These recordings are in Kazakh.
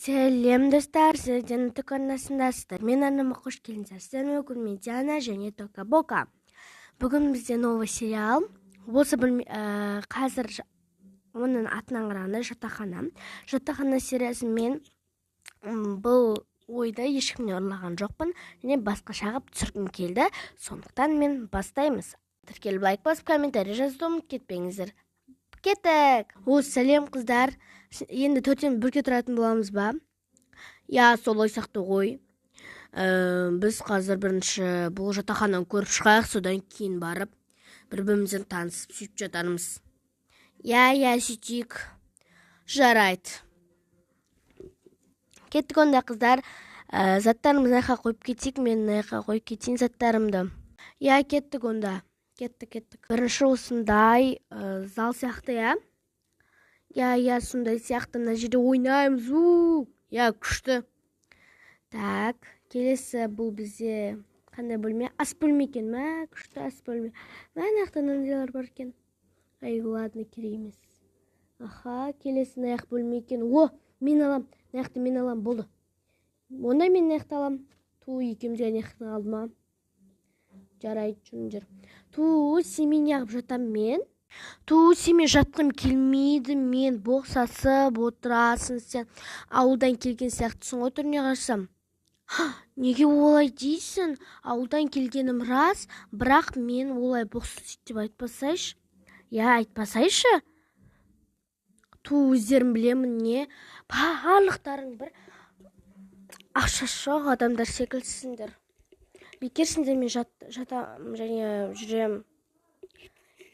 Сәлем достар, сіздердің арнасындасыздар. Мен арнама қош келдіңіздер. Сіздермен бүгін мен Диана және Тока Бока. Бүгін бізде новый сериал. Осы қазір оның атынан қарағанда жатақхана. Жатақхана сериясын мен бұл ойда ешкімне ұрлаған жоқпын. Және басқаша қылып түсіргім келді. Сондықтан мен бастаймыз. Тіркеліп лайк басып, комментарий жазуды ұмытып кетпеңіздер. Кеттік. Сәлем қыздар. Енді төрттен бірге тұратын боламыз ба? Я, солай сияқты ғой. Біз қазір бірінші бұл жатақхананы көріп шығайық, содан кейін барып бір-бірімізбен танысып сөйтіп жатармыз. Я, сөйтейік. Жарайды. Кеттік онда қыздар. Заттарымызды аяққа қойып кетейік, мен аяққа қойып кетейін заттарымды. Я, кеттік онда. Кеттік. Бірінші осындай зал сияқты, Я, сондай сияқты, мына жерде ойнаймыз. Я, күшті. Так, келесі бұл бізде қандай бөлме? Ас бөлме екен, күшті ас бөлме. Аяқта нәнділер бар екен. Ладно, керек емес. Келесі аяқ бөлме екен. Мен алам. Аяқты мен алам, болды. Онда мен аяқты алам. Екеумізге аяқты қалды ма? Жарайды, жүр. Сен яғып жатам мен. Семен жатқым келмейді, мен боқсасып отырасың сен. Ауылдан келген сияқтысың ғой, түріне қарасам. Неге олай дейсің? Ауылдан келгенім рас, бірақ мен олай боқсыз деп айтпасайшы. Айтпасайшы. Өздерін білемін, не? Барлықтарың бір ақша жоқ адамдар секілдісіңдер. Бекерсіңдер, мен жатам және жүрем.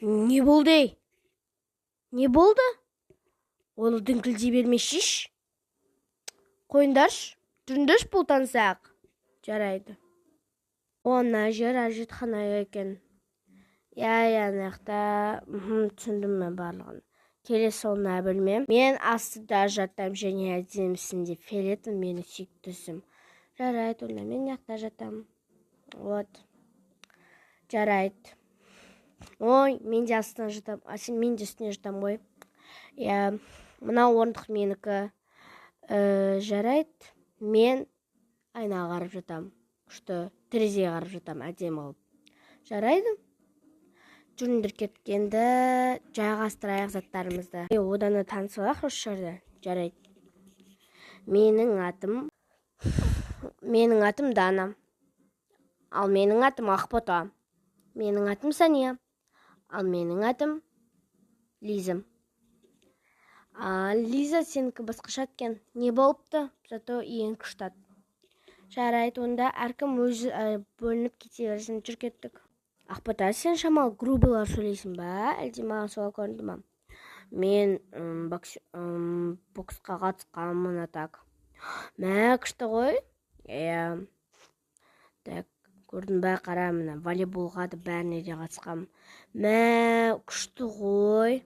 Не болды? Оны дүңкілдей бермешіш. Қойындарш, жүріндірш бұл тансақ. Жарайды. Она жер ажетхана екен. Нақта түсіндім мен барлығын. Келесі олына білмем. Мен астыда жатам және әдемісінде фелетін мені сүйіктісім. Жарайды, онда мен нақта жатам. Жарайды. Мен де астына жатам. Мен де үстіне жатам ғой. Мына орындық менікі. Жарайды. Мен айнаға қарап жатам. Күшті терезеге қарап жатам, әдемі алып. Жарайды. Жүріндір кеткенді жайғастырайық заттарымызды. Одан танысып осы жерде. Жарайды. Менің атым Дана. Ал менің атым Ақбота. Менің атым Сания. Ал менің атым Лиза. Лиза, сенікі басқаша екен. Не болыпты? Зато ең күшті ат. Жарайды, онда әркім өзі бөлініп кете берсін. Жүр кеттік. Ақбота, сен шамалы грубылар сөйлейсің ба? Әлде маған солай көрінді ма? Мен боксқа қатысқанмын, так. Күшті ғой? Так. Көрдің бә, қара, мына волейболға да бәріне де қатысқам. Күшті ғой.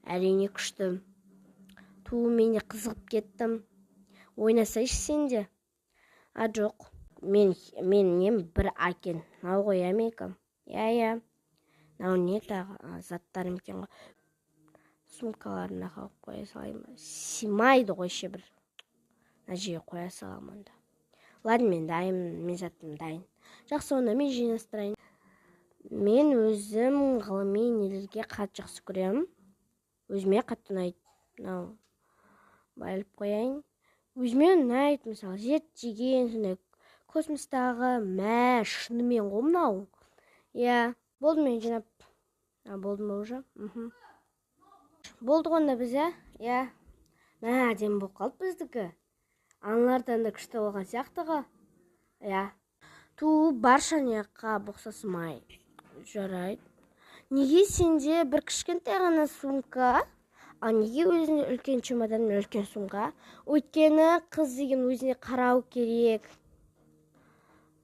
Әрине күшті. Мен де қызығып кеттім. Ойнасайшы сен де. Жоқ. Мен бір акен. Нау ғой, әмейкім. Нау не тағы заттарым екен ғой. Сумкаларына қалып қоя салайым. Симайды ғой ше бір. Нәжеге қоя салам онда. Ладно, мен дайын, мен заттым дайын. Жақсы, онда мен жинастырайын. Мен өзім ғылыми нелерге қатты жақсы көремін. Өзіме қатты ұнайды. Байлып қояйын. Өзіме ұнайды, мысалы, зерттеген, сондай космостағы шынымен ғой мынау. Болды мен жинап. Болды ма уже? Болды ғонда біз, әдемі болып қалды біздікі. Аналардан да күшті болған сияқтығы. Барша неққа боқсасымай. Жарайды. Неге сенде бір кішкентай ғана сумка, ал неге өзінде үлкен чемодан мен үлкен сумка? Өйткені қыз деген өзіне қарау керек.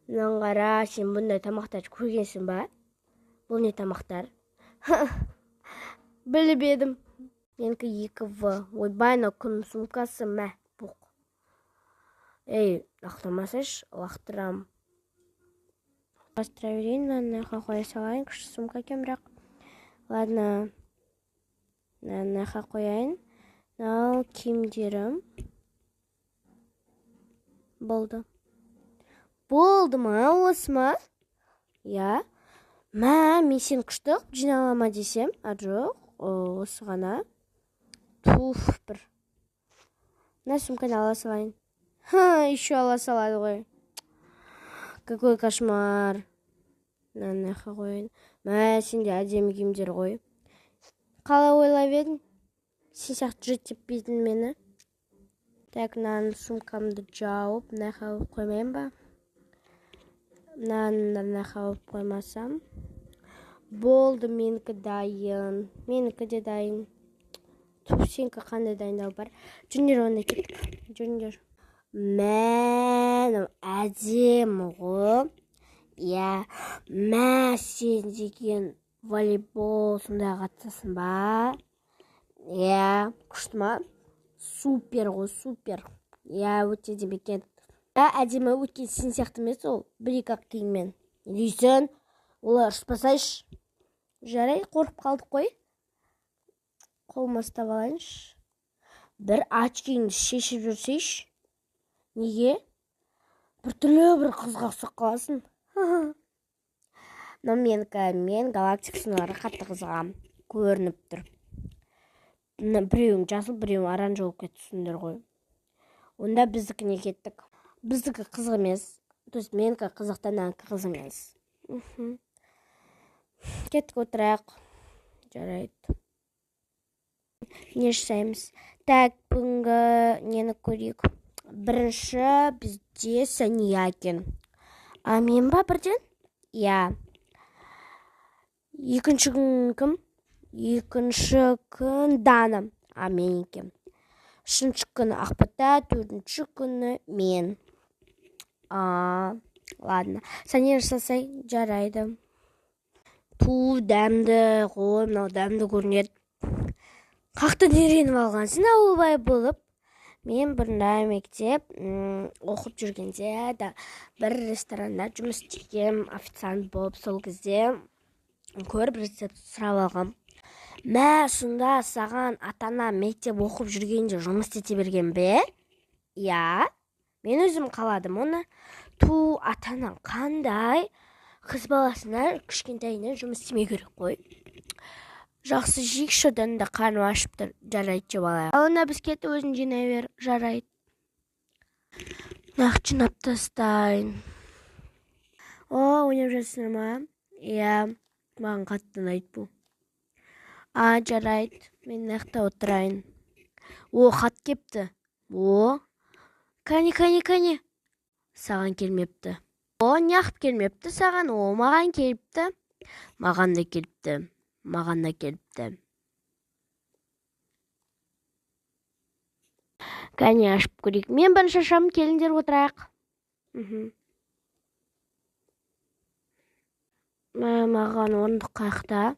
Мынан қара, сен бұндай тамақтар көргенсің ба? Бұл не тамақтар? Біліп едім. Менікі 2В. Ойбайна күн сумкасы бұқ. Ақтамасайш, лақтырам. Бастыра берейін, нәқа қоя салайын, күшті сумка екен бірақ. Ладно, нәқа қояйын. Ал киімдерім. болды ма осы ма? Я мен сен күшті жиналама десем, жоқ, осы ғана. Туф, бір. Мына сумканы ала салайын. Еще ала салады ғой. Какой кошмар. Мынаны қойын. Сенде әдемі киімдер ғой. Қалай ойлап едің? Сен сияқты жетпейтін мені. Так, мынаны сумкамды жауып, мына қойып қоймайын ба? Мына қойып қоймасам. Болды, менікі дайын. Менікі де дайын. Сенікі қандай дайындау бар? Жүріңдер, онда кеттік. Жүріңдер. Әдемі ғой. Сен деген волейбол сондай қатысасың ба? Күшті ма? Супер ғой, супер. Өте әдемі екен. Әдемі өткен сен сияқты емес ол. Бір-екі киіммен. Дейсің, олар ұшпасайшы. Жарай, қорқып қалдық қой. Қолыма ұстап алайыншы. Бір очкиңді шешіп жүрсейші. Неге? Біртүрлі бір қызға ұқсап қаласың. Мен галактик сыналары қатты қызығам. Көрініп тұр. Біреуің жасыл, біреуің оранжевый кетсіңдер ғой. Онда біздікіне кеттік. Біздікі қызық емес. То есть менікі қызықтан қызық емес. Кеттік, отырайық. Жарайды. Не жасаймыз? Так, бүгінгі нені көрейік. Бірінші бізде Сәния екен. Мен ба бірден? Екінші күн кім? Екінші күн Дана. Мен екен. Үшінші күні Ақбата, төртінші күні мен. Ладно. Сәния жасасай, жарайды. Дәмді ғой, мынау дәмді көрінеді. Қақты үйреніп алғансың ауылбай болып. Мен бұрында мектеп оқып жүргенде бір ресторанда жұмыс істеген официант болып, сол кезде көріп рецепт сұрап алғам. Сонда саған ата-ана мектеп оқып жүргенде жұмыс істете берген бе? Мен өзім қаладым оны. Ата-ана қандай қыз баласына кішкентайынан жұмыс істемей керек қой. Жақсы жейік, шодан да қарным ашып тұр. Жарайды, жеп алайық. Онда біз кетіп өзін жинай бер. Жарайды. Жинап тастайын. Ойнап жатсыңдар ма? Маған қатты ұнайды бұл. Жарайды. Мен нақта отырайын. Хат кепті. Кәне. Саған келмепті. Неғып келмепті саған? Маған келіпті. Маған да келіпті. Кәне, ашып көрейік. Мен бірінші ашамын, келіңдер отырайық. Маған орындық қайықта.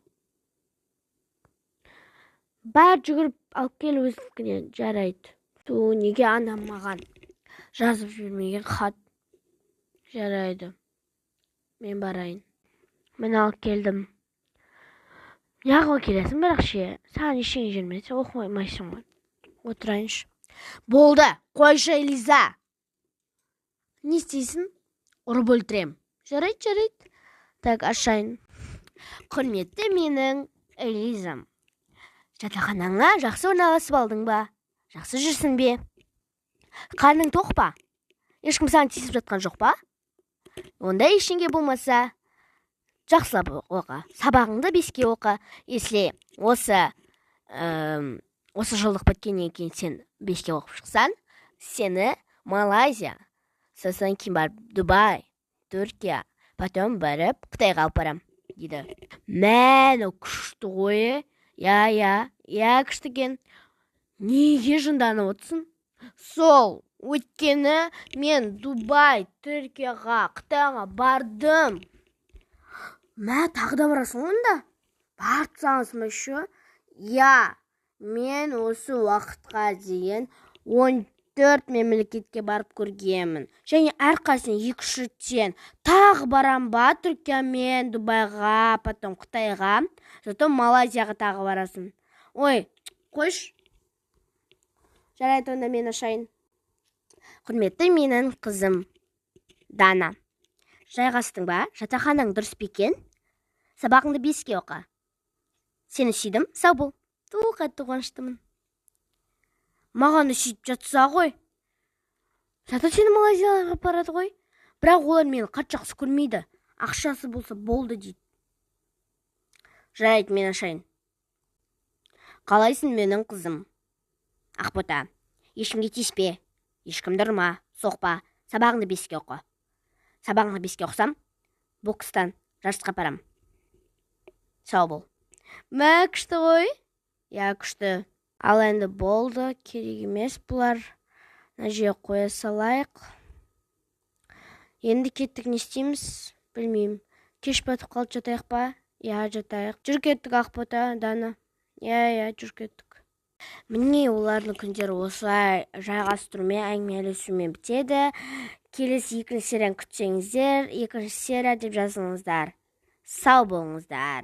Бар жүгіріп алып кел өзіңкіне. Жарайды. Неге анам маған жазып жүрмеген хат? Жарайды. Мен барайын. Мен алып келдім. Неғыма келесің, бірақ саған ештеңе жүрмесе оқымайсың ғой. Отырайыншы. Болды, қойшы Элиза. Не істейсің? Ұрып өлтірем. Жарайды. Так, ашайын. Құрметті менің Элизам. Жатақханаңа жақсы орналасып алдың ба? Жақсы жүрсің бе? Қарның тоқ па? Ешкім саған тиісіп жатқан жоқ па? Онда ештеңе болмаса, жақсылап оқы. Сабағыңды 5-ке оқы. Если осы жылдық біткеннен кейін сен 5-ке оқып шықсан, сені Малайзия, сосын кейін барып Дубай, Түркия, потом барып Қытайға алып барам, дейді. Күшті ғой. Күшті екен. Неге жынданып отырсың? Сол, өйткені мен Дубай, Түркияға, Қытайға бардым. Тағы да барасың онда? Бартсаңыз ма шу? Мен осы уақытқа дейін 14 мемлекетке барып көргенмін. Және әрқайсысын 2-3 реттен. Тағы барам ба Түркия мен Дубайға, потом Қытайға, затон Малайзияға тағы барасың. Қойш. Жарайды, онда мен ашайын. Құрметті менің қызым Дана. Жайғастың ба? Жатақханаң дұрыс па екен? Сабағыңды 5-ке оқы. Сені сүйдім, сау бол. Қатты қуаныштымын. Маған сөйтіп жатса ғой. Зато сені Малайзияға апарады ғой. Бірақ олар мені қатты жақсы көрмейді. Ақшасы болса болды дейді. Жарайды, мен ашайын. Қалайсың менің қызым? Ақбота, ешкімге тиіспе, ешкімді ұрма, соқпа, сабағыңды 5-ке оқы. Сабағыңды 5-ке оқысам, бокстан жарысқа апарам. Сау бол. Мә, күшті ғой? Я, күшті. Ал енді болды, керек емес бұлар. Мына жерге қоя салайық. Енді кеттік, не істейміз? Білмеймін. Кеш батып қалды, жатайық па? Я, жатайық. Жүр кеттік, Ақбота, Дана. Я, жүр кеттік. Міне олардың күндері осылай жайғастырумен, әңгімелесумен бітеді. Келесі 2-ші серияны күтсеңіздер, 2-ші серия деп жазыңыздар. Сау болыңыздар.